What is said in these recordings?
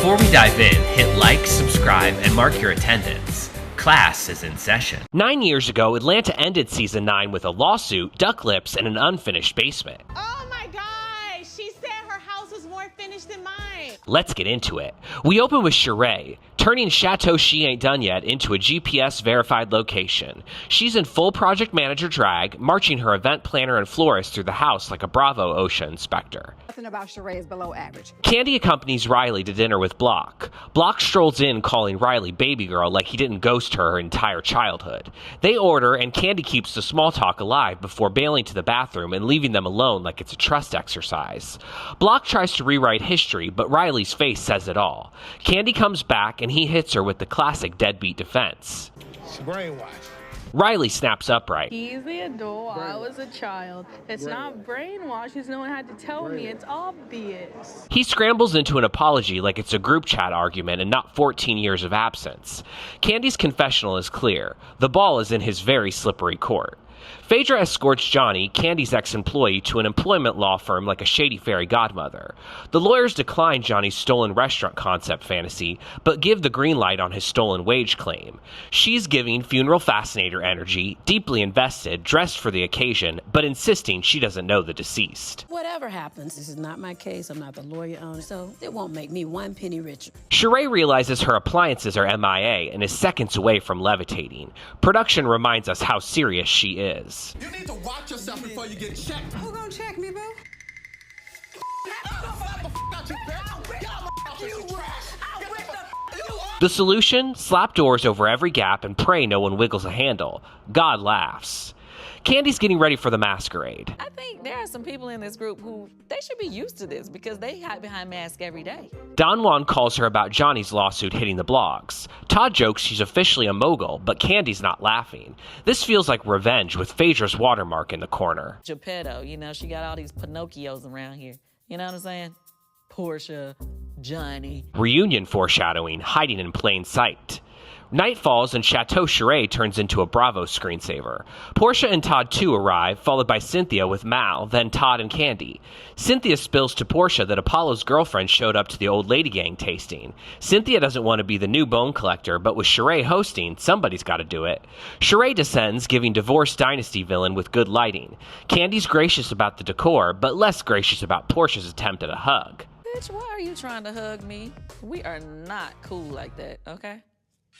Before we dive in, hit like, subscribe, and mark your attendance. Class is in session. 9 years ago, Atlanta ended season 9 with a lawsuit, duck lips, and an unfinished basement. Oh my God! She said her house was more finished than mine. Let's get into it. We open with Shereé, turning Chateau She Ain't Done Yet into a GPS-verified location. She's in full project manager drag, marching her event planner and florist through the house like a Bravo OSHA inspector. Nothing about Shereé is below average. Kandi accompanies Riley to dinner with Block. Block strolls in calling Riley baby girl like he didn't ghost her entire childhood. They order, and Kandi keeps the small talk alive before bailing to the bathroom and leaving them alone like it's a trust exercise. Block tries to rewrite history, but Riley's face says it all. Kandi comes back, and he hits her with the classic deadbeat defense. It's brainwashed. Riley snaps upright. He's the adult. I was a child. It's not brainwashed. He's no one had to tell me. It's obvious. He scrambles into an apology like it's a group chat argument and not 14 years of absence. Kandi's confessional is clear. The ball is in his very slippery court. Phaedra escorts Johnny, Kandi's ex-employee, to an employment law firm like a shady fairy godmother. The lawyers decline Johnny's stolen restaurant concept fantasy, but give the green light on his stolen wage claim. She's giving funeral fascinator energy, deeply invested, dressed for the occasion, but insisting she doesn't know the deceased. Whatever happens, this is not my case. I'm not the lawyer on it, so it won't make me one penny richer. Shereé realizes her appliances are MIA and is seconds away from levitating. Production reminds us how serious she is. You need to watch yourself before you get checked. Who gonna check me, boo? The solution? Slap doors over every gap and pray no one wiggles a handle. God laughs. Kandi's getting ready for the masquerade. I think there are some people in this group who they should be used to this because they hide behind masks every day. Don Juan calls her about Johnny's lawsuit hitting the blogs. Todd jokes she's officially a mogul, but Kandi's not laughing. This feels like revenge with Phaedra's watermark in the corner. Geppetto, she got all these Pinocchios around here. You know what I'm saying? Portia, Johnny. Reunion foreshadowing, hiding in plain sight. Night falls and Chateau Shereé turns into a Bravo screensaver. Portia and Todd too arrive, followed by Cynthia with Mal, then Todd and Kandi. Cynthia spills to Portia that Apollo's girlfriend showed up to the old lady gang tasting. Cynthia doesn't want to be the new bone collector, but with Shereé hosting, somebody's got to do it. Shereé descends, giving divorced dynasty villain with good lighting. Kandi's gracious about the decor, but less gracious about Portia's attempt at a hug. Bitch, why are you trying to hug me? We are not cool like that, okay?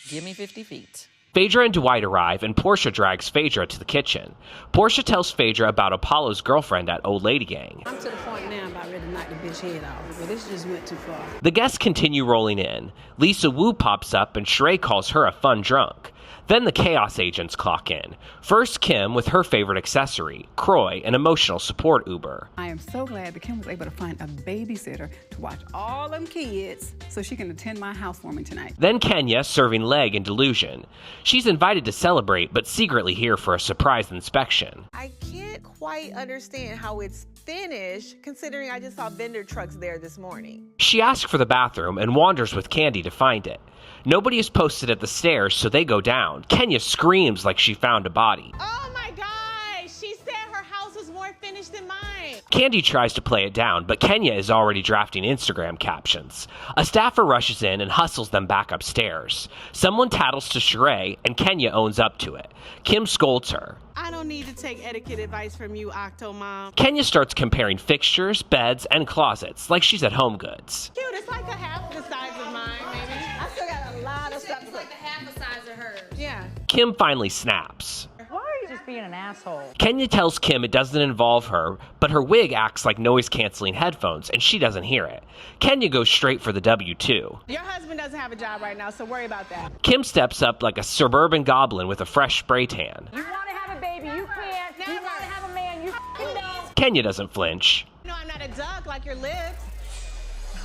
Give me 50 feet. Phaedra and Dwight arrive, and Portia drags Phaedra to the kitchen. Portia tells Phaedra about Apollo's girlfriend at Old Lady Gang. I'm to the point now about ready to knock the bitch head off, but this just went too far. The guests continue rolling in. Lisa Wu pops up, and Shereé calls her a fun drunk. Then the Chaos agents clock in. First, Kim with her favorite accessory, Croy, an emotional support Uber. I am so glad that Kim was able to find a babysitter to watch all them kids so she can attend my housewarming tonight. Then Kenya serving leg and delusion. She's invited to celebrate, but secretly here for a surprise inspection. I can't quite understand how it's finished, considering I just saw vendor trucks there this morning. She asks for the bathroom and wanders with Kandi to find it. Nobody is posted at the stairs, so they go down. Kenya screams like she found a body. Oh my God! She said her house was more finished than mine. Kandi tries to play it down, but Kenya is already drafting Instagram captions. A staffer rushes in and hustles them back upstairs. Someone tattles to Shereé, and Kenya owns up to it. Kim scolds her. I don't need to take etiquette advice from you, Octomom. Kenya starts comparing fixtures, beds, and closets like she's at Home Goods. Cute, it's like a half the size of mine, maybe. I still got a lot of stuff. It's like a half the size of hers. Yeah. Kim finally snaps. Why are you just being an asshole? Kenya tells Kim it doesn't involve her, but her wig acts like noise-canceling headphones, and she doesn't hear it. Kenya goes straight for the W-2. Your husband doesn't have a job right now, so worry about that. Kim steps up like a suburban goblin with a fresh spray tan. You want to have a baby, you can't. You want to have a man, you don't. Kenya doesn't flinch. No, I'm not a duck like your lips.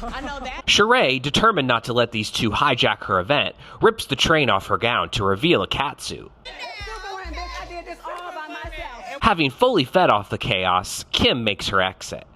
I know that. Shereé, determined not to let these two hijack her event, rips the train off her gown to reveal a catsuit. I did this all by myself. Having fully fed off the chaos, Kim makes her exit.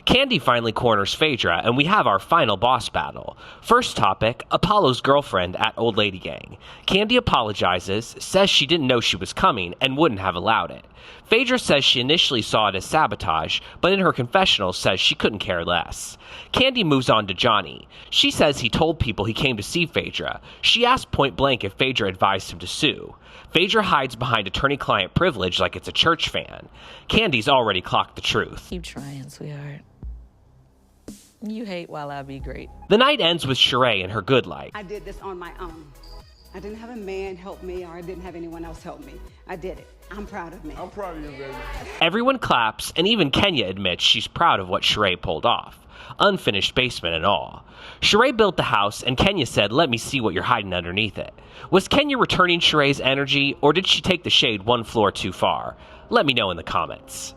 Kandi finally corners Phaedra, and we have our final boss battle. First topic, Apollo's girlfriend at Old Lady Gang. Kandi apologizes, says she didn't know she was coming, and wouldn't have allowed it. Phaedra says she initially saw it as sabotage, but in her confessional says she couldn't care less. Kandi moves on to Johnny. She says he told people he came to see Phaedra. She asked point blank if Phaedra advised him to sue. Phaedra hides behind attorney-client privilege like it's a church fan. Kandi's already clocked the truth. Keep trying, sweetheart. You hate while I be great. The night ends with Shereé and her good life. I did this on my own. I didn't have a man help me, or I didn't have anyone else help me. I did it. I'm proud of me. I'm proud of you, baby. Everyone claps, and even Kenya admits she's proud of what Shereé pulled off. Unfinished basement and all. Shereé built the house, and Kenya said, "Let me see what you're hiding underneath it." Was Kenya returning Shereé's energy, or did she take the shade one floor too far? Let me know in the comments.